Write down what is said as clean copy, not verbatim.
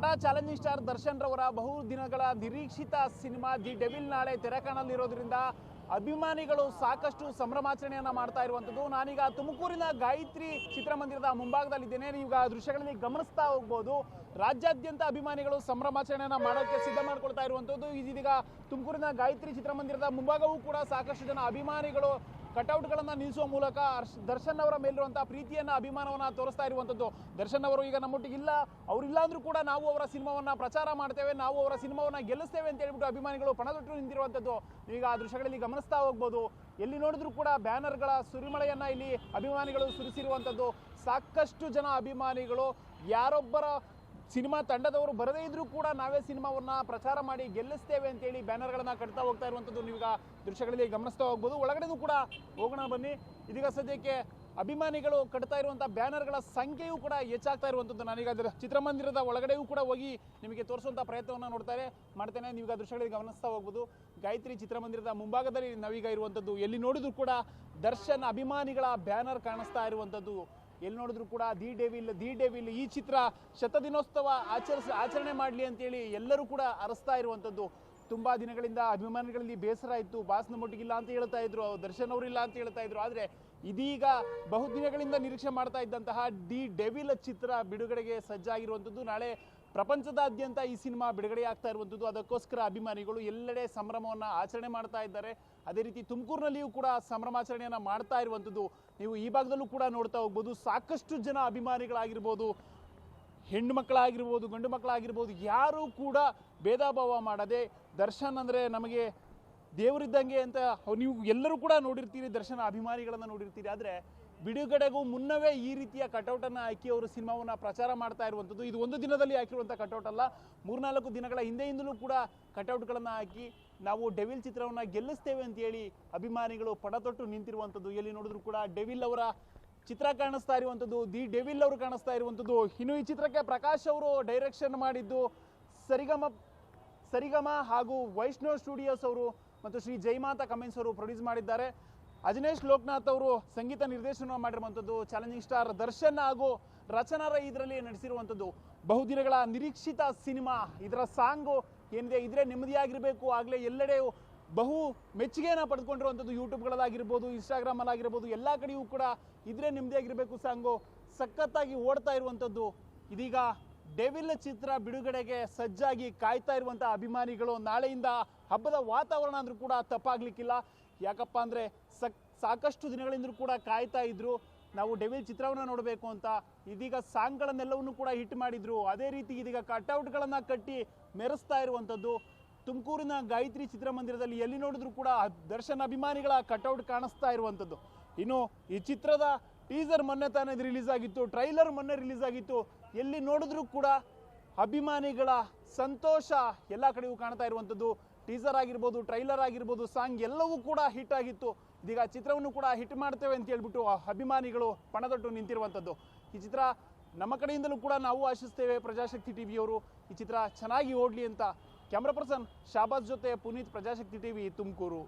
ನಟ challenging star Darshan ರವರ ಬಹು ದಿನಗಳ ನಿರೀಕ್ಷಿತ ಸಿನಿಮಾ ದಿ ಡೆವಿಲ್ ನಾಳೆ ತೆರೆ ಕಾಣಲಿರೋದ್ರಿಂದ ಅಭಿಮಾನಿಗಳು ಸಾಕಷ್ಟು ಸಂಭ್ರಮಾಚರಣೆಯನ್ನ ಮಾಡ್ತಾ ಇರುವಂತದ್ದು. ನಾನೀಗ ತುಮಕೂರಿನ ಗಾಯತ್ರಿ ಚಿತ್ರಮಂದಿರದ ಮುಂಭಾಗದಲ್ಲಿದ್ದೇನೆ. ನೀವು ದೃಶ್ಯಗಳಲ್ಲಿ ಗಮನಿಸ್ತಾ ಹೋಗ್ಬೋದು, ರಾಜ್ಯಾದ್ಯಂತ ಅಭಿಮಾನಿಗಳು ಸಂಭ್ರಮಾಚರಣೆಯನ್ನ ಮಾಡೋಕೆ ಸಿದ್ಧ ಮಾಡ್ಕೊಳ್ತಾ ಇರುವಂತದ್ದು. ಇದೀಗ ತುಮಕೂರಿನ ಗಾಯತ್ರಿ ಚಿತ್ರಮಂದಿರದ ಮುಂಭಾಗವೂ ಕೂಡ ಸಾಕಷ್ಟು ಜನ ಅಭಿಮಾನಿಗಳು ಕಟೌಟ್ಗಳನ್ನು ನಿಲ್ಲಿಸುವ ಮೂಲಕ ದರ್ಶನ್ ಅವರ ಮೇಲಿರುವಂತಹ ಪ್ರೀತಿಯನ್ನ ಅಭಿಮಾನವನ್ನ ತೋರಿಸ್ತಾ ಇರುವಂತದ್ದು. ದರ್ಶನ್ ಅವರು ಈಗ ನಮ್ಮೊಟ್ಟಿಗೆ ಇಲ್ಲ, ಅವರಿಲ್ಲ ಅಂದ್ರೂ ಕೂಡ ನಾವು ಅವರ ಸಿನಿಮಾವನ್ನ ಪ್ರಚಾರ ಮಾಡ್ತೇವೆ, ನಾವು ಅವರ ಸಿನಿಮಾವನ್ನ ಗೆಲ್ಲಿಸ್ತೇವೆ ಅಂತ ಹೇಳ್ಬಿಟ್ಟು ಅಭಿಮಾನಿಗಳು ಪಣದೊಟ್ಟು ನಿಂತಿರುವಂತದ್ದು ಈಗ ಆ ದೃಶ್ಯಗಳಲ್ಲಿ ಗಮನಿಸ್ತಾ ಹೋಗ್ಬೋದು. ಎಲ್ಲಿ ನೋಡಿದ್ರು ಕೂಡ ಬ್ಯಾನರ್ಗಳ ಸುರಿಮಳೆಯನ್ನ ಇಲ್ಲಿ ಅಭಿಮಾನಿಗಳು ಸುರಿಸಿರುವಂತದ್ದು. ಸಾಕಷ್ಟು ಜನ ಅಭಿಮಾನಿಗಳು ಯಾರೊಬ್ಬರ ಸಿನಿಮಾ ತಂಡದವರು ಬರದೇ ಇದ್ರೂ ಕೂಡ ನಾವೇ ಸಿನಿಮಾವನ್ನ ಪ್ರಚಾರ ಮಾಡಿ ಗೆಲ್ಲಿಸ್ತೇವೆ ಅಂತೇಳಿ ಬ್ಯಾನರ್ಗಳನ್ನ ಕಟ್ತಾ ಹೋಗ್ತಾ ಇರುವಂತದ್ದು ನೀವೀಗ ದೃಶ್ಯಗಳಲ್ಲಿ ಗಮನಿಸ್ತಾ ಹೋಗ್ಬೋದು. ಒಳಗಡೆನೂ ಕೂಡ ಹೋಗೋಣ ಬನ್ನಿ. ಇದೀಗ ಸದ್ಯಕ್ಕೆ ಅಭಿಮಾನಿಗಳು ಕಟ್ತಾ ಇರುವಂತಹ ಬ್ಯಾನರ್ಗಳ ಸಂಖ್ಯೆಯೂ ಕೂಡ ಹೆಚ್ಚಾಗ್ತಾ ಇರುವಂತದ್ದು. ನಾನೀಗ ಚಿತ್ರಮಂದಿರದ ಒಳಗಡೆಯೂ ಕೂಡ ಹೋಗಿ ನಿಮಗೆ ತೋರಿಸುವಂತಹ ಪ್ರಯತ್ನವನ್ನ ಮಾಡ್ತೇನೆ. ನೀವೀಗ ದೃಶ್ಯಗಳಲ್ಲಿ ಗಮನಿಸ್ತಾ ಹೋಗ್ಬೋದು. ಗಾಯತ್ರಿ ಚಿತ್ರಮಂದಿರದ ಮುಂಭಾಗದಲ್ಲಿ ನಾವೀಗ ಇರುವಂತದ್ದು. ಎಲ್ಲಿ ನೋಡಿದ್ರು ಕೂಡ ದರ್ಶನ್ ಅಭಿಮಾನಿಗಳ ಬ್ಯಾನರ್ ಕಾಣಿಸ್ತಾ ಇರುವಂತದ್ದು. ಎಲ್ಲಿ ನೋಡಿದ್ರು ಕೂಡ ದಿ ಡೆವಿಲ್ ಈ ಚಿತ್ರ ಶತದಿನೋತ್ಸವ ಆಚರಣೆ ಮಾಡಲಿ ಅಂತೇಳಿ ಎಲ್ಲರೂ ಕೂಡ ಅರಸ್ತಾ ಇರುವಂತದ್ದು. ತುಂಬಾ ದಿನಗಳಿಂದ ಅಭಿಮಾನಿಗಳಲ್ಲಿ ಬೇಸರ ಇತ್ತು, ಬಾಸ್ನ ಮಟ್ಟಿಗಿಲ್ಲ ಅಂತ ಹೇಳ್ತಾ ಇದ್ರು, ದರ್ಶನ್ ಅವರಿಲ್ಲ ಅಂತ ಹೇಳ್ತಾ ಇದ್ರು. ಆದ್ರೆ ಇದೀಗ ಬಹುದಿನಗಳಿಂದ ನಿರೀಕ್ಷೆ ಮಾಡ್ತಾ ಇದ್ದಂತಹ ದಿ ಡೆವಿಲ್ ಚಿತ್ರ ಬಿಡುಗಡೆಗೆ ಸಜ್ಜಾಗಿರುವಂತದ್ದು. ನಾಳೆ ಪ್ರಪಂಚದಾದ್ಯಂತ ಈ ಸಿನಿಮಾ ಬಿಡುಗಡೆ ಆಗ್ತಾ ಇರುವಂತದ್ದು. ಅದಕ್ಕೋಸ್ಕರ ಅಭಿಮಾನಿಗಳು ಎಲ್ಲೆಡೆ ಸಂಭ್ರಮವನ್ನ ಆಚರಣೆ ಮಾಡ್ತಾ ಇದ್ದಾರೆ. ಅದೇ ರೀತಿ ತುಮಕೂರಿನಲ್ಲಿಯೂ ಕೂಡ ಸಂಭ್ರಮಾಚರಣೆಯನ್ನ ಮಾಡ್ತಾ ಇರುವಂತದ್ದು ನೀವು ಈ ಭಾಗದಲ್ಲೂ ಕೂಡ ನೋಡ್ತಾ ಹೋಗ್ಬೋದು. ಸಾಕಷ್ಟು ಜನ ಅಭಿಮಾನಿಗಳಾಗಿರ್ಬೋದು, ಹೆಣ್ಣು ಮಕ್ಕಳಾಗಿರ್ಬೋದು, ಗಂಡು ಮಕ್ಕಳಾಗಿರ್ಬೋದು, ಯಾರು ಕೂಡ ಭೇದ ಭಾವ ಮಾಡದೆ ದರ್ಶನ್ ಅಂದ್ರೆ ನಮಗೆ ದೇವರಿದ್ದಂಗೆ ಅಂತ ನೀವು ಎಲ್ಲರೂ ಕೂಡ ನೋಡಿರ್ತೀರಿ, ದರ್ಶನ ಅಭಿಮಾನಿಗಳನ್ನ ನೋಡಿರ್ತೀರಿ. ಆದ್ರೆ ಬಿಡುಗಡೆಗೂ ಮುನ್ನವೇ ಈ ರೀತಿಯ ಕಟೌಟ್ ಅನ್ನ ಹಾಕಿ ಅವರು ಸಿನಿಮಾವನ್ನ ಪ್ರಚಾರ ಮಾಡ್ತಾ ಇರುವಂತದ್ದು. ಇದು ಒಂದು ದಿನದಲ್ಲಿ ಹಾಕಿರುವಂತಹ ಕಟೌಟ್ ಅಲ್ಲ, 3-4 ದಿನಗಳ ಹಿಂದೆಯಿಂದಲೂ ಕೂಡ ಕಟೌಟ್ಗಳನ್ನ ಹಾಕಿ ನಾವು ಡೆವಿಲ್ ಚಿತ್ರವನ್ನ ಗೆಲ್ಲಿಸ್ತೇವೆ ಅಂತ ಹೇಳಿ ಅಭಿಮಾನಿಗಳು ಪಣತೊಟ್ಟು ನಿಂತಿರುವಂತದ್ದು. ಎಲ್ಲಿ ನೋಡಿದ್ರು ಕೂಡ ಡೆವಿಲ್ ಅವರ ಚಿತ್ರ ಕಾಣಿಸ್ತಾ ಇರುವಂತದ್ದು, ದಿ ಡೆವಿಲ್ ಅವರು ಕಾಣಿಸ್ತಾ ಇರುವಂತದ್ದು. ಇನ್ನು ಈ ಚಿತ್ರಕ್ಕೆ ಪ್ರಕಾಶ್ ಅವರು ಡೈರೆಕ್ಷನ್ ಮಾಡಿದ್ದು, ಸರಿಗಮ ಹಾಗೂ ವೈಷ್ಣವ್ ಸ್ಟುಡಿಯೋಸ್ ಅವರು ಮತ್ತು ಶ್ರೀ ಜೈಮಾತಾ ಕಮೆಂಟ್ಸ್ ಅವರು ಪ್ರೊಡ್ಯೂಸ್ ಮಾಡಿದ್ದಾರೆ. ಅಜನೇಶ್ ಲೋಕನಾಥ್ ಅವರು ಸಂಗೀತ ನಿರ್ದೇಶನ ಮಾಡಿರುವಂಥದ್ದು. ಚಾಲೆಂಜಿಂಗ್ ಸ್ಟಾರ್ ದರ್ಶನ್ ಹಾಗೂ ರಚನಾ ರೈ ಇದರಲ್ಲಿ ನಟಿಸಿರುವಂಥದ್ದು. ಬಹುದಿನಗಳ ನಿರೀಕ್ಷಿತ ಸಿನಿಮಾ. ಇದರ ಸಾಂಗು ಏನಿದೆ ಇದ್ರೆ ನೆಮ್ಮದಿಯಾಗಿರ್ಬೇಕು, ಆಗ್ಲೇ ಎಲ್ಲೆಡೆ ಬಹು ಮೆಚ್ಚುಗೆಯನ್ನ ಪಡೆದುಕೊಂಡಿರುವಂಥದ್ದು. ಯೂಟ್ಯೂಬ್ಗಳಲ್ಲಾಗಿರ್ಬೋದು, ಇನ್ಸ್ಟಾಗ್ರಾಮ್ ಅಲ್ಲಾಗಿರ್ಬೋದು, ಎಲ್ಲ ಕಡೆಯೂ ಕೂಡ ಇದ್ರೆ ನೆಮ್ಮದಿಯಾಗಿರ್ಬೇಕು ಸಾಂಗು ಸಖತ್ತಾಗಿ ಓಡ್ತಾ ಇರುವಂಥದ್ದು. ಇದೀಗ ಡೆವಿಲ್ ಚಿತ್ರ ಬಿಡುಗಡೆಗೆ ಸಜ್ಜಾಗಿ ಕಾಯ್ತಾ ಇರುವಂತಹ ಅಭಿಮಾನಿಗಳು ನಾಳೆಯಿಂದ ಹಬ್ಬದ ವಾತಾವರಣ ಅಂದ್ರೂ ಕೂಡ ತಪ್ಪಾಗ್ಲಿಕ್ಕಿಲ್ಲ. ಯಾಕಪ್ಪ ಅಂದ್ರೆ ಸಾಕಷ್ಟು ದಿನಗಳಿಂದ ಕೂಡ ಕಾಯ್ತಾ ಇದ್ರು ನಾವು ಡೆವಿಲ್ ಚಿತ್ರವನ್ನ ನೋಡಬೇಕು ಅಂತ. ಇದೀಗ ಸಾಂಗ್ಗಳನ್ನೆಲ್ಲವನ್ನೂ ಕೂಡ ಹಿಟ್ ಮಾಡಿದ್ರು. ಅದೇ ರೀತಿ ಇದೀಗ ಕಟ್ಔಟ್ಗಳನ್ನ ಕಟ್ಟಿ ಮೆರೆಸ್ತಾ ಇರುವಂತದ್ದು. ತುಮಕೂರಿನ ಗಾಯತ್ರಿ ಚಿತ್ರಮಂದಿರದಲ್ಲಿ ಎಲ್ಲಿ ನೋಡಿದ್ರು ಕೂಡ ದರ್ಶನ್ ಅಭಿಮಾನಿಗಳ ಕಟ್ಔಟ್ ಕಾಣಿಸ್ತಾ ಇರುವಂತದ್ದು. ಇನ್ನು ಈ ಚಿತ್ರದ ಟೀಸರ್ ಮೊನ್ನೆ ತಾನೇ ರಿಲೀಸ್ ಆಗಿತ್ತು, ಟ್ರೈಲರ್ ಮೊನ್ನೆ ರಿಲೀಸ್ ಆಗಿತ್ತು. ಎಲ್ಲಿ ನೋಡಿದ್ರು ಕೂಡ ಅಭಿಮಾನಿಗಳ ಸಂತೋಷ ಎಲ್ಲ ಕಡೆಯೂ ಕಾಣ್ತಾ ಇರುವಂತದ್ದು. ಟೀಸರ್ ಆಗಿರ್ಬೋದು, ಟ್ರೈಲರ್ ಆಗಿರ್ಬೋದು, ಸಾಂಗ್ ಎಲ್ಲವೂ ಕೂಡ ಹಿಟ್ ಆಗಿತ್ತು. ಇದೀಗ ಚಿತ್ರವನ್ನು ಕೂಡ ಹಿಟ್ ಮಾಡ್ತೇವೆ ಅಂತ ಹೇಳ್ಬಿಟ್ಟು ಅಭಿಮಾನಿಗಳು ಪಣದೊಟ್ಟು ನಿಂತಿರುವಂತದ್ದು. ಈ ಚಿತ್ರ ನಮ್ಮ ಕಡೆಯಿಂದಲೂ ಕೂಡ ನಾವು ಆಶಿಸ್ತೇವೆ, ಪ್ರಜಾಶಕ್ತಿ ಟಿವಿಯವರು ಈ ಚಿತ್ರ ಚೆನ್ನಾಗಿ ಓಡ್ಲಿ ಅಂತ. ಕ್ಯಾಮ್ರಾ ಪರ್ಸನ್ ಶಾಬಾಜ್ ಜೊತೆ ಪುನೀತ್, ಪ್ರಜಾಶಕ್ತಿ ಟಿವಿ, ತುಮಕೂರು.